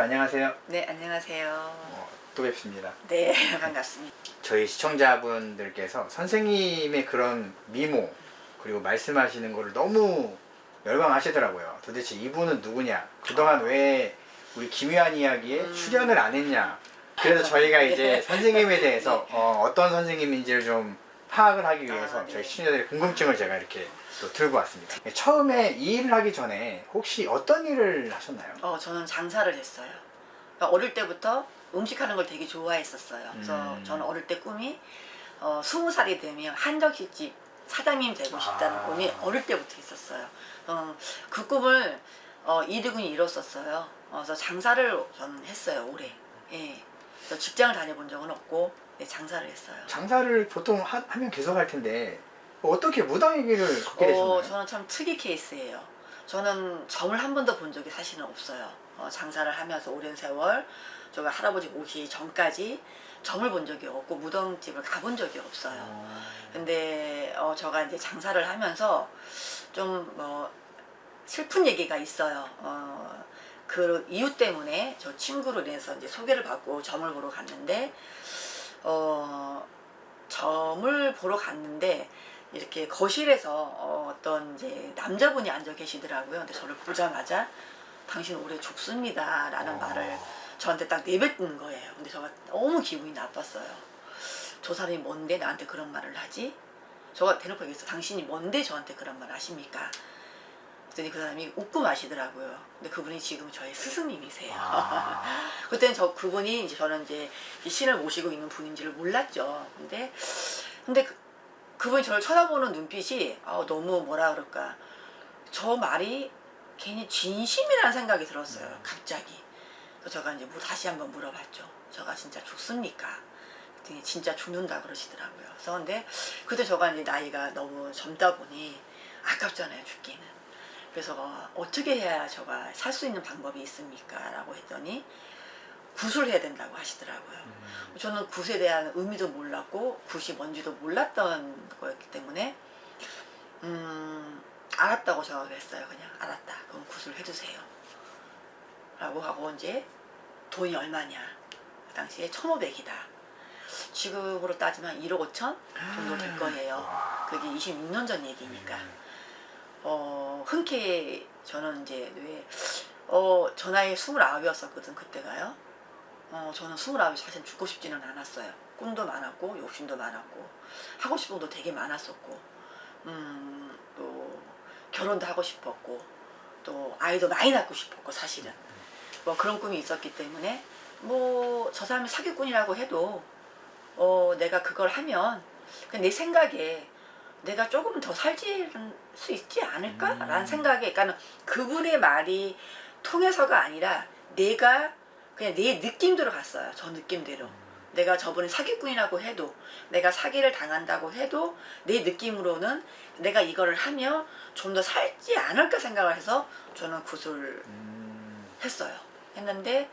안녕하세요. 네, 안녕하세요. 또 뵙습니다. 네, 반갑습니다. 저희 시청자분들께서 선생님의 그런 미모 그리고 말씀하시는 거를 너무 열광하시더라고요. 도대체 이분은 누구냐? 그동안 왜 우리 김유한 이야기에 출연을 안 했냐? 그래서 저희가 이제 선생님에 대해서 어떤 선생님인지를 좀 파악을 하기 위해서 네. 저희 시청자들의 궁금증을 제가 이렇게 또 들고 왔습니다. 처음에 이 일을 하기 전에 혹시 어떤 일을 하셨나요? 저는 장사를 했어요. 그러니까 어릴 때부터 음식하는 걸 되게 좋아했었어요. 그래서 저는 어릴 때 꿈이 20살이 되면 한정식집 사장님 되고 싶다는 꿈이 어릴 때부터 있었어요. 그 꿈을 이루긴 이뤘었어요. 그래서 장사를 저는 했어요, 오래. 예. 그래서 직장을 다녀본 적은 없고 장사를 했어요. 장사를 보통 하면 계속 할 텐데 어떻게 무당의 길을 걷게 되셨나요? 저는 참 특이 케이스예요. 저는 점을 한 번도 본 적이 사실은 없어요. 장사를 하면서 오랜 세월 제가 할아버지 오기 전까지 점을 본 적이 없고 무덤집을 가본 적이 없어요. 근데 제가 이제 장사를 하면서 좀 슬픈 얘기가 있어요. 그 이유 때문에 저 친구로 인해서 이제 소개를 받고 점을 보러 갔는데 점을 보러 갔는데 이렇게 거실에서 어떤 이제 남자분이 앉아 계시더라고요. 근데 저를 보자마자 당신 올해 죽습니다 라는 말을 저한테 딱 내뱉는 거예요. 근데 제가 너무 기분이 나빴어요. 저 사람이 뭔데 나한테 그런 말을 하지? 제가 대놓고 얘기했어. 당신이 뭔데 저한테 그런 말 하십니까? 그랬더니 그 사람이 웃고 마시더라고요. 근데 그분이 지금 저의 스승님이세요. 그때는 그분이 이제 저는 이제 신을 모시고 있는 분인지를 몰랐죠. 근데 그분이 저를 쳐다보는 눈빛이 너무 뭐라 그럴까, 저 말이 괜히 진심이라는 생각이 들었어요. 갑자기. 그래서 제가 이제 다시 한번 물어봤죠. 제가 진짜 죽습니까? 그랬더니 진짜 죽는다 그러시더라고요. 그래서 근데 그때 제가 이제 나이가 너무 젊다 보니 아깝잖아요, 죽기는. 그래서 어떻게 해야 제가 살 수 있는 방법이 있습니까? 라고 했더니 굿을 해야 된다고 하시더라고요. 저는 굿에 대한 의미도 몰랐고 굿이 뭔지도 몰랐던 거였기 때문에 알았다고 저하고 했어요. 그냥 알았다. 그럼 굿을 해주세요. 라고 하고 이제 돈이 얼마냐. 그 당시에 1,500이다. 지금으로 따지면 1억 5천 정도 될 거예요. 그게 26년 전 얘기니까. 흔쾌히 저는 이제 저 나이 29이었었거든 그때가요. 저는 29이 사실 죽고 싶지는 않았어요. 꿈도 많았고 욕심도 많았고 하고 싶은 것도 되게 많았었고 또 결혼도 하고 싶었고 또 아이도 많이 낳고 싶었고 사실은 그런 꿈이 있었기 때문에 저 사람이 사기꾼이라고 해도 내가 그걸 하면 내 생각에 내가 조금 더 살지 수 있지 않을까? 라는 생각에, 그러니까 그분의 말이 통해서가 아니라 내가 그냥 내 느낌대로 갔어요. 저 느낌대로. 내가 저분이 사기꾼이라고 해도, 내가 사기를 당한다고 해도 내 느낌으로는 내가 이거를 하면 좀 더 살지 않을까 생각을 해서 저는 굿을 했어요. 했는데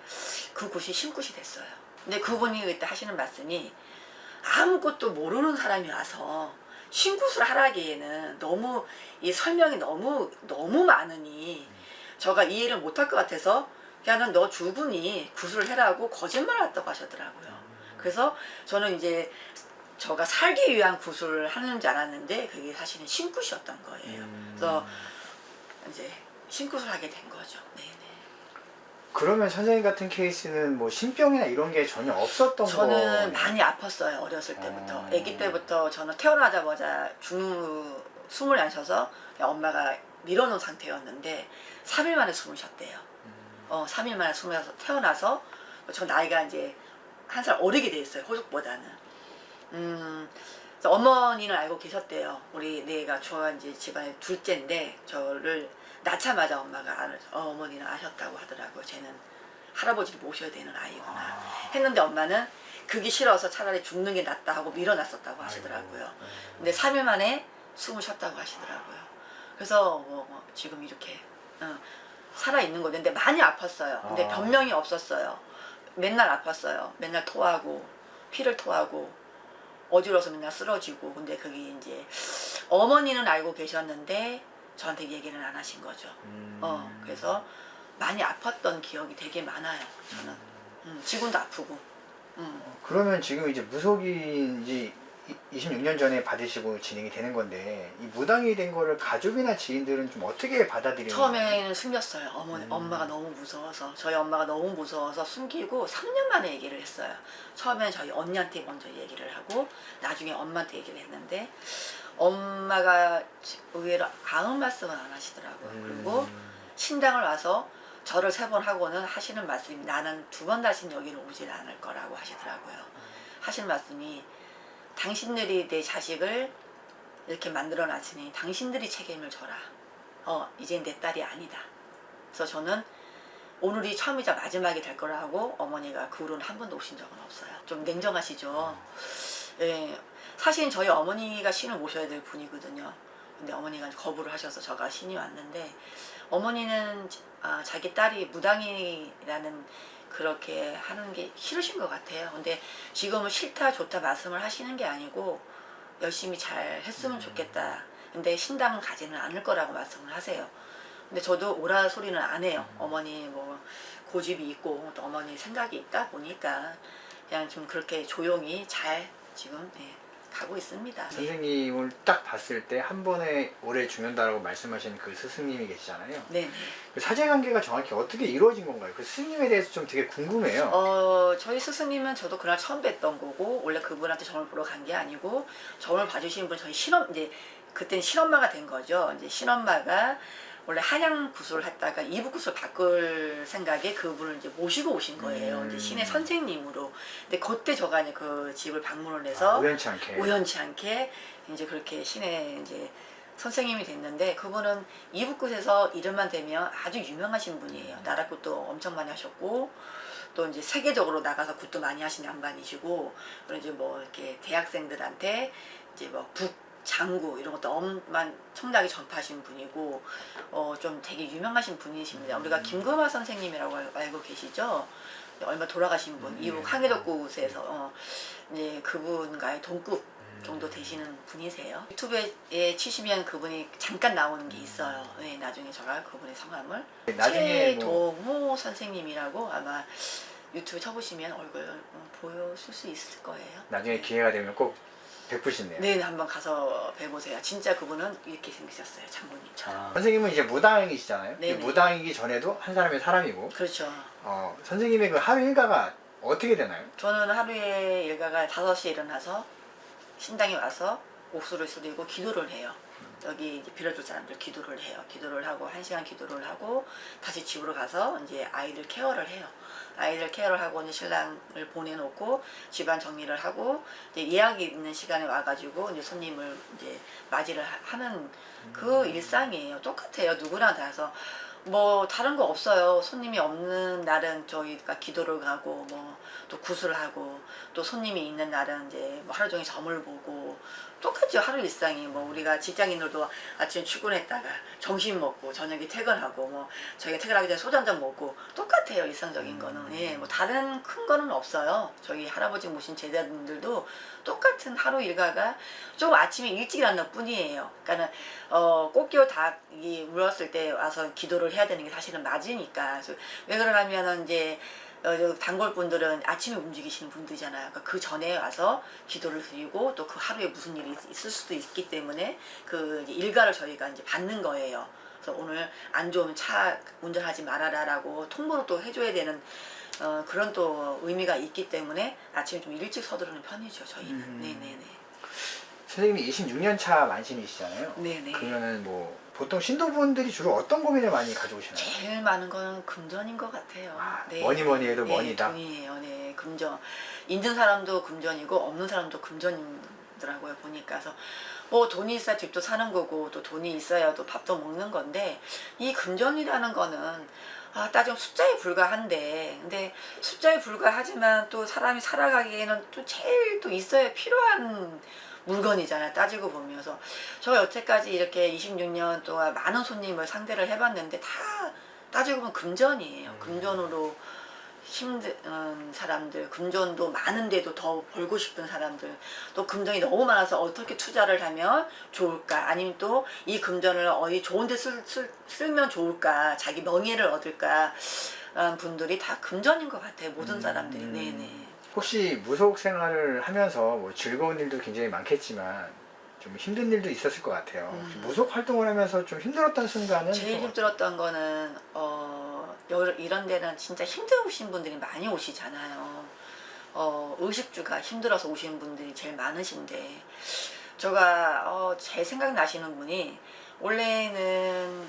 그 굿이 신굿이 됐어요. 근데 그분이 그때 하시는 말씀이 아무것도 모르는 사람이 와서 신굿을 하라기에는 너무 이 설명이 너무 많으니 제가 이해를 못할 것 같아서 그냥 너 죽으니 굿을 해라고 거짓말 했다고 하시더라고요. 그래서 저는 이제 제가 살기 위한 굿을 하는 줄 알았는데 그게 사실은 신굿이었던 거예요. 그래서 이제 신굿을 하게 된 거죠. 네네. 그러면 선생님 같은 케이스는 뭐 신병이나 이런 게 전혀 없었던 거예요? 저는 많이 아팠어요. 어렸을 때부터. 아기 때부터 저는 태어나자마자 숨을 안 쉬어서 엄마가 밀어놓은 상태였는데 3일 만에 숨을 쉬었대요. 3일 만에 숨을 쉬어서 태어나서 저 나이가 이제 1살 어리게 돼 있어요. 호족보다는. 그래서 어머니는 알고 계셨대요. 저가 이제 집안의 둘째인데 저를 낳자마자 어머니는 아셨다고 하더라고요. 쟤는 할아버지를 모셔야 되는 아이구나 했는데 엄마는 그게 싫어서 차라리 죽는 게 낫다 하고 밀어놨었다고 하시더라고요. 근데 3일 만에 숨을 쉬었다고 하시더라고요. 그래서 지금 이렇게 살아있는 거죠. 근데 많이 아팠어요. 근데 변명이 없었어요. 맨날 아팠어요. 맨날 토하고 피를 토하고 어지러워서 맨날 쓰러지고. 근데 그게 이제 어머니는 알고 계셨는데 저한테 얘기는 안 하신 거죠. 그래서 많이 아팠던 기억이 되게 많아요. 저는 지금도 아프고. 그러면 지금 이제 무속인지 26년 전에 받으시고 진행이 되는 건데 이 무당이 된 거를 가족이나 지인들은 좀 어떻게 받아들이는 거예요? 처음에는 숨겼어요. 엄마가 너무 무서워서, 저희 엄마가 너무 무서워서 숨기고 3년 만에 얘기를 했어요. 처음에는 저희 언니한테 먼저 얘기를 하고 나중에 엄마한테 얘기를 했는데 엄마가 의외로 아무 말씀은 안 하시더라고요. 그리고 신당을 와서 절을 3번 하고는 하시는 말씀이 나는 2번 다신 여기는 오질 않을 거라고 하시더라고요. 하시는 말씀이 당신들이 내 자식을 이렇게 만들어 놨으니 당신들이 책임을 져라. 이젠 내 딸이 아니다. 그래서 저는 오늘이 처음이자 마지막이 될 거라고 어머니가 그 후로는 한 번도 오신 적은 없어요. 좀 냉정하시죠. 예, 사실 저희 어머니가 신을 모셔야 될 분이거든요. 근데 어머니가 거부를 하셔서 저가 신이 왔는데 어머니는 자기 딸이 무당이라는 그렇게 하는 게 싫으신 것 같아요. 근데 지금은 싫다 좋다 말씀을 하시는 게 아니고 열심히 잘 했으면 좋겠다. 근데 신당 가지는 않을 거라고 말씀을 하세요. 근데 저도 오라 소리는 안 해요. 어머니 뭐 고집이 있고 또 어머니 생각이 있다 보니까 그냥 좀 그렇게 조용히 잘 지금 가고 있습니다. 선생님을 딱 봤을 때 한 번에 오래 죽는다라고 말씀하신 그 스승님이 계시잖아요. 네. 그 사제관계가 정확히 어떻게 이루어진 건가요? 그 스승님에 대해서 좀 되게 궁금해요. 저희 스승님은 저도 그날 처음 뵀던 거고 원래 그분한테 점을 보러 간 게 아니고 점을 봐주신 분 저희 이제 그때는 신엄마가 된 거죠. 이제 신엄마가 원래 한양 구슬을 했다가 이북 구슬 바꿀 생각에 그분을 이제 모시고 오신 거예요. 이제 신의 선생님으로. 근데 그때 저가 이제 그 집을 방문을 해서 우연치 않게 이제 그렇게 신의 이제 선생님이 됐는데 그분은 이북굿에서 이름만 대면 아주 유명하신 분이에요. 나라굿도 엄청 많이 하셨고 또 이제 세계적으로 나가서 굿도 많이 하신 양반이시고 그리고 이제 뭐 이렇게 대학생들한테 이제 뭐 장구 이런 것도 엄청나게 전파하신 분이고 좀 되게 유명하신 분이십니다. 우리가 김금화 선생님이라고 알고 계시죠? 얼마 돌아가신 분 이북 항해덕굿에서 이제 그분과의 동급 정도 되시는 분이세요. 유튜브에 치시면 그분이 잠깐 나오는 게 있어요. 네, 나중에 제가 그분의 성함을 나중에 최동호 선생님이라고 아마 유튜브 쳐보시면 얼굴 보실 수 있을 거예요. 나중에 기회가 되면 꼭 베푸신대요. 네, 한번 가서 뵈보세요. 진짜 그분은 이렇게 생기셨어요. 장모님처럼. 선생님은 이제 무당이시잖아요. 네네. 무당이기 전에도 한 사람의 사람이고. 그렇죠. 선생님의 그 하루 일과가 어떻게 되나요? 저는 하루에 일과가 5시에 일어나서 신당에 와서 옥수를 수리고 기도를 해요. 여기 이제 빌어줄 사람들 기도를 해요. 기도를 하고 1시간 기도를 하고 다시 집으로 가서 이제 아이들 케어를 해요. 아이들 케어를 하고 이제 신랑을 보내놓고 집안 정리를 하고 이제 예약이 있는 시간에 와가지고 이제 손님을 이제 맞이를 하는 그 일상이에요. 똑같아요. 누구나 다. 해서 뭐 다른 거 없어요. 손님이 없는 날은 저희가 기도를 가고 뭐 또 구슬을 하고 또 손님이 있는 날은 이제 뭐 하루 종일 점을 보고 똑같죠. 하루 일상이. 뭐 우리가 직장인들도 아침에 출근했다가 점심 먹고 저녁에 퇴근하고 뭐 저희가 퇴근하기 전에 소주 한잔 먹고 똑같아요. 일상적인 거는. 예, 뭐 다른 큰 거는 없어요. 저희 할아버지 모신 제자분들도 똑같은 하루 일과가 좀 아침에 일찍 일어날 뿐이에요. 그러니까는 꽃게오 닭이 물었을 때 와서 기도를 해야 되는 게 사실은 맞으니까. 왜 그러냐면은 이제 단골분들은 아침에 움직이시는 분들이잖아요. 그러니까 그 전에 와서 기도를 드리고 또 그 하루에 무슨 일이 있을 수도 있기 때문에 그 이제 일과를 저희가 이제 받는 거예요. 그래서 오늘 안 좋으면 차 운전하지 말아라라고 통보를 또 해줘야 되는 그런 또 의미가 있기 때문에 아침에 좀 일찍 서두르는 편이죠. 저희는. 네네네. 선생님이 26년 차 만신이시잖아요. 네네. 그러면은 뭐 보통 신도분들이 주로 어떤 고민을 많이 가져오시나요? 제일 많은 거는 금전인 것 같아요. 네. 뭐니 해도 네, 머니다. 돈이에요. 네, 금전. 있는 사람도 금전이고 없는 사람도 금전이더라고요. 보니까. 그래서 뭐 돈이 있어야 집도 사는 거고 또 돈이 있어야 또 밥도 먹는 건데 이 금전이라는 거는 따지면 숫자에 불과한데 근데 숫자에 불과하지만 또 사람이 살아가기에는 또 제일 또 있어야 필요한 물건이잖아요. 따지고 보면서 저 여태까지 이렇게 26년 동안 많은 손님을 상대를 해봤는데 다 따지고 보면 금전이에요. 금전으로 힘든 사람들, 금전도 많은데도 더 벌고 싶은 사람들, 또 금전이 너무 많아서 어떻게 투자를 하면 좋을까, 아니면 또 이 금전을 어디 좋은 데 쓰면 좋을까, 자기 명예를 얻을까 라는 분들이 다 금전인 것 같아요. 모든 사람들이. 네네. 혹시 무속 생활을 하면서 뭐 즐거운 일도 굉장히 많겠지만 좀 힘든 일도 있었을 것 같아요. 혹시 무속 활동을 하면서 좀 힘들었던 순간은 제일 좀 힘들었던 거는 이런 데는 진짜 힘드신 분들이 많이 오시잖아요. 의식주가 힘들어서 오시는 분들이 제일 많으신데, 제가 제 생각나시는 분이 원래는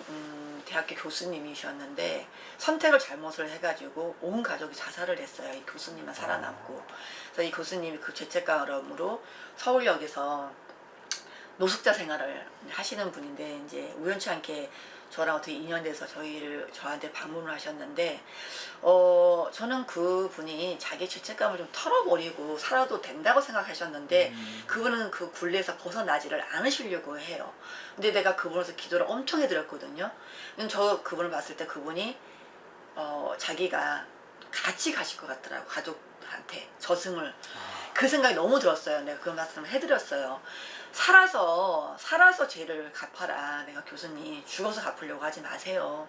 대학교 교수님이셨는데 선택을 잘못을 해가지고 온 가족이 자살을 했어요. 이 교수님만 살아남고. 그래서 이 교수님이 그 죄책감으로 서울역에서 노숙자 생활을 하시는 분인데, 이제 우연치 않게 저랑 어떻게 인연돼서 저한테 방문을 하셨는데, 저는 그 분이 자기 죄책감을 좀 털어버리고 살아도 된다고 생각하셨는데, 그분은 그 굴레에서 벗어나지를 않으시려고 해요. 근데 내가 그분에서 기도를 엄청 해드렸거든요. 저 그분을 봤을 때 그분이 자기가 같이 가실 것 같더라고, 가족한테 저승을. 그 생각이 너무 들었어요. 내가 그 말씀을 해드렸어요. 살아서 죄를 갚아라. 내가 교수님 죽어서 갚으려고 하지 마세요.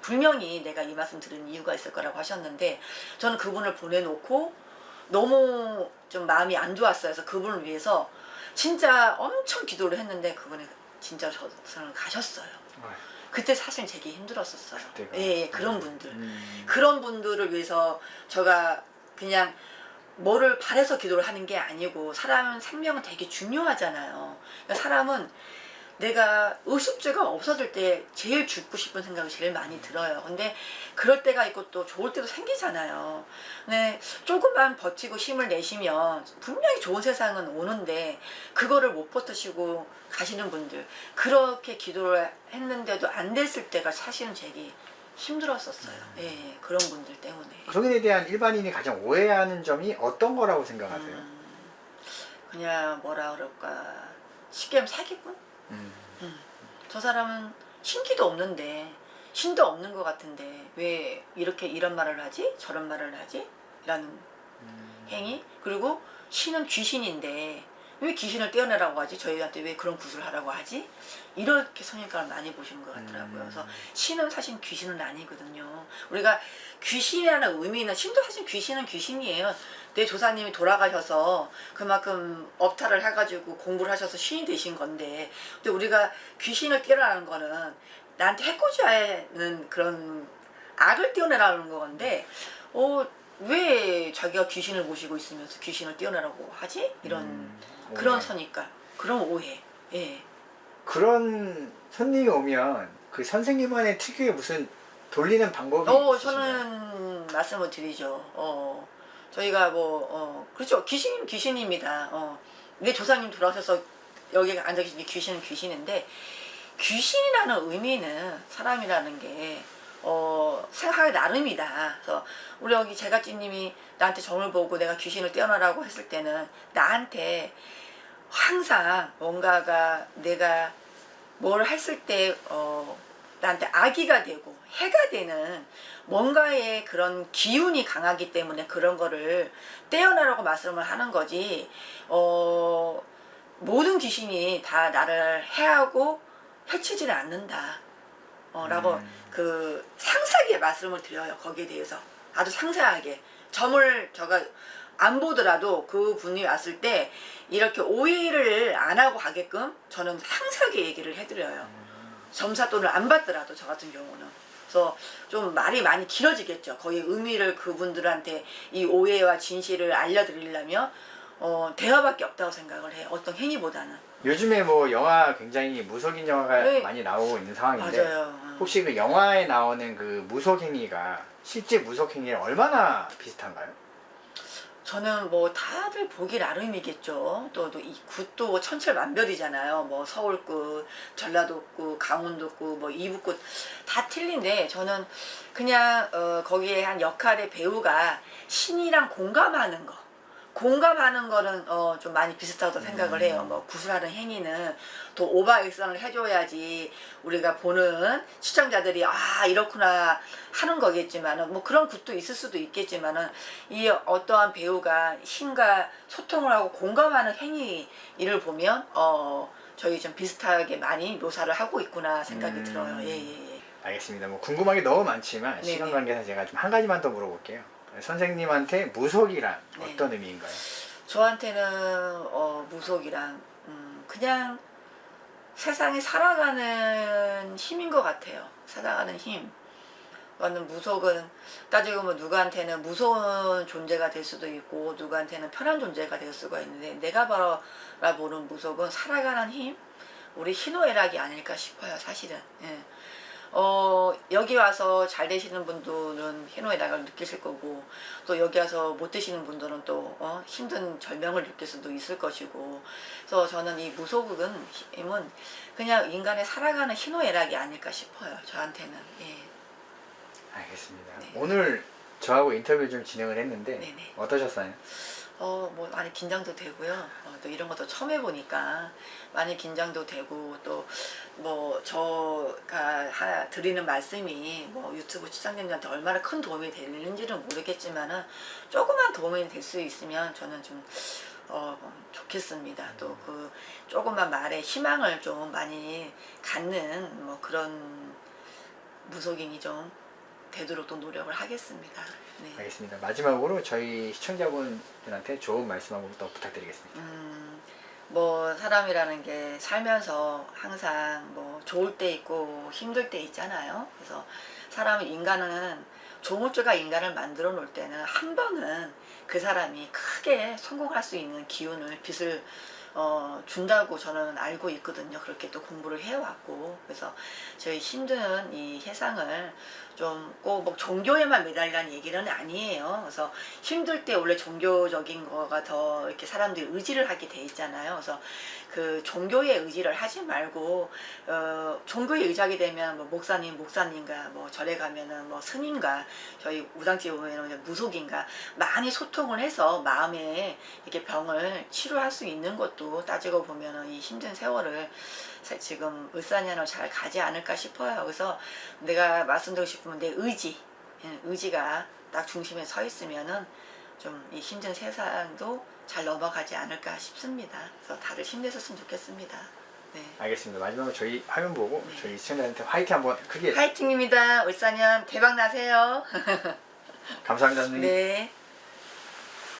분명히 내가 이 말씀 들은 이유가 있을 거라고 하셨는데, 저는 그분을 보내놓고 너무 좀 마음이 안 좋았어요. 그래서 그분을 위해서 진짜 엄청 기도를 했는데 그분이 진짜 저승을 가셨어요. 그때 사실 되게 힘들었었어요. 예, 그런 분들. 그런 분들을 위해서 제가 그냥 뭐를 바래서 기도를 하는 게 아니고, 사람 생명은 되게 중요하잖아요. 그러니까 사람은 내가 의식주가 없어질 때 제일 죽고 싶은 생각이 제일 많이 들어요. 근데 그럴 때가 있고 또 좋을 때도 생기잖아요. 근데 조금만 버티고 힘을 내시면 분명히 좋은 세상은 오는데, 그거를 못 버티시고 가시는 분들, 그렇게 기도를 했는데도 안 됐을 때가 사실은 되게 힘들었었어요. 예, 그런 분들 때문에. 무속인에 대한 일반인이 가장 오해하는 점이 어떤 거라고 생각하세요? 그냥 뭐라 그럴까, 쉽게 하면 사기꾼? 저 사람은 신기도 없는데, 신도 없는 것 같은데 왜 이렇게 이런 말을 하지? 저런 말을 하지? 라는 행위? 그리고 신은 귀신인데 왜 귀신을 떼어내라고 하지? 저희한테 왜 그런 구슬을 하라고 하지? 이렇게 선입관을 많이 보시는 것 같더라고요. 그래서 신은 사실 귀신은 아니거든요. 우리가 귀신이라는 의미는, 신도 사실 귀신은 귀신이에요. 내 조사님이 돌아가셔서 그만큼 업타를 해가지고 공부를 하셔서 신이 되신 건데, 근데 우리가 귀신을 떼어내라는 거는 나한테 해코지하는 그런 악을 떼어내라는 건데, 왜 자기가 귀신을 모시고 있으면서 귀신을 떼어내라고 하지? 이런 그런 선입관, 그런 오해. 예. 그런 손님이 오면 그 선생님만의 특유의 무슨 돌리는 방법이 있으신가요? 저는 말씀을 드리죠. 저희가 그렇죠. 귀신입니다. 내 조상님 돌아오셔서 여기 앉아 계신 게 귀신은 귀신인데, 귀신이라는 의미는 사람이라는 게 생각하기 나름이다. 그래서 우리 여기 제갓집님이 나한테 점을 보고 내가 귀신을 떼어내라고 했을 때는, 나한테 항상 뭔가가 내가 뭘 했을 때 나한테 악의가 되고 해가 되는 뭔가의 그런 기운이 강하기 때문에 그런 거를 떼어내라고 말씀을 하는 거지, 모든 귀신이 다 나를 해하고 해치지는 않는다 라고 그 상세하게 말씀을 드려요. 거기에 대해서 아주 상세하게 점을 제가 안 보더라도 그 분이 왔을 때 이렇게 오해를 안 하고 가게끔 저는 상세하게 얘기를 해드려요. 점사돈을 안 받더라도, 저 같은 경우는. 그래서 좀 말이 많이 길어지겠죠. 거의 의미를 그분들한테 이 오해와 진실을 알려드리려면 대화밖에 없다고 생각을 해요. 어떤 행위보다는. 요즘에 뭐 영화, 굉장히 무속인 영화가 네. 많이 나오고 있는 상황인데, 맞아요. 혹시 그 영화에 나오는 그 무속 행위가 실제 무속 행위랑 얼마나 비슷한가요? 저는 뭐 다들 보기 나름이겠죠. 또 이 굿도 천차만별이잖아요. 뭐 서울굿, 전라도굿, 강원도굿, 뭐 이북굿 다 틀린데, 저는 그냥 거기에 한 역할의 배우가 신이랑 공감하는 거, 공감하는 거는 좀 많이 비슷하다고 생각을 해요. 뭐 구술하는 행위는 또 오버액션을 해줘야지 우리가 보는 시청자들이 아 이렇구나 하는 거겠지만은 뭐 그런 굿도 있을 수도 있겠지만은 이 어떠한 배우가 힘과 소통을 하고 공감하는 행위를 보면 저희 좀 비슷하게 많이 묘사를 하고 있구나 생각이 들어요. 예. 알겠습니다. 뭐 궁금한 게 너무 많지만 네네. 시간 관계상 제가 좀 한 가지만 더 물어볼게요. 선생님한테 무속이란 네. 어떤 의미인가요? 저한테는 무속이란 그냥 세상에 살아가는 힘인 것 같아요. 살아가는 힘. 저는 무속은 따지고 보면 누구한테는 무서운 존재가 될 수도 있고 누구한테는 편한 존재가 될 수가 있는데 내가 바라보는 무속은 살아가는 힘? 우리 희노애락이 아닐까 싶어요. 사실은. 예. 여기 와서 잘 되시는 분들은 희노애락을 느끼실 거고 또 여기 와서 못 되시는 분들은 또 힘든 절명을 느낄 수도 있을 것이고 그래서 저는 이 무속은 힘은 그냥 인간의 살아가는 희노애락이 아닐까 싶어요. 저한테는. 예. 알겠습니다. 네. 오늘 저하고 인터뷰 좀 진행을 했는데 네네. 어떠셨어요? 뭐 많이 긴장도 되고요. 또 이런 것도 처음 해보니까 많이 긴장도 되고 또 뭐 저가 드리는 말씀이 뭐 유튜브 시청자님한테 얼마나 큰 도움이 되는지는 모르겠지만은 조그만 도움이 될 수 있으면 저는 좀 좋겠습니다. 또 그 조그만 말에 희망을 좀 많이 갖는 뭐 그런 무속인이 좀 되도록 또 노력을 하겠습니다. 네. 알겠습니다. 마지막으로 저희 시청자분들한테 좋은 말씀 한번 더 부탁드리겠습니다. 뭐 사람이라는 게 살면서 항상 뭐 좋을 때 있고 힘들 때 있잖아요. 그래서 인간은 조물주가 인간을 만들어 놓을 때는 한 번은 그 사람이 크게 성공할 수 있는 기운을 빛을 준다고 저는 알고 있거든요. 그렇게 또 공부를 해왔고 그래서 저희 힘든 이 세상을 좀 꼭 뭐 종교에만 매달리라는 얘기는 아니에요. 그래서 힘들 때 원래 종교적인 거가 더 이렇게 사람들이 의지를 하게 돼 있잖아요. 그래서 그 종교에 의지를 하지 말고 종교에 의지하게 되면 뭐 목사님과 뭐 절에 가면은 뭐 스님과 저희 무당집에 보면은 무속인가 많이 소통을 해서 마음에 이렇게 병을 치료할 수 있는 것도 따지고 보면은 이 힘든 세월을 지금 을사년을 잘 가지 않을까 싶어요. 그래서 내가 말씀드리고 싶으면 내 의지가 딱 중심에 서 있으면은 좀 이 힘든 세상도 잘 넘어가지 않을까 싶습니다. 그래서 다들 힘내셨으면 좋겠습니다. 네. 알겠습니다. 마지막으로 저희 화면 보고 네. 저희 시청자한테 화이팅 한번 크게 화이팅입니다. 을사년 대박 나세요. 감사합니다, 선생님. 네.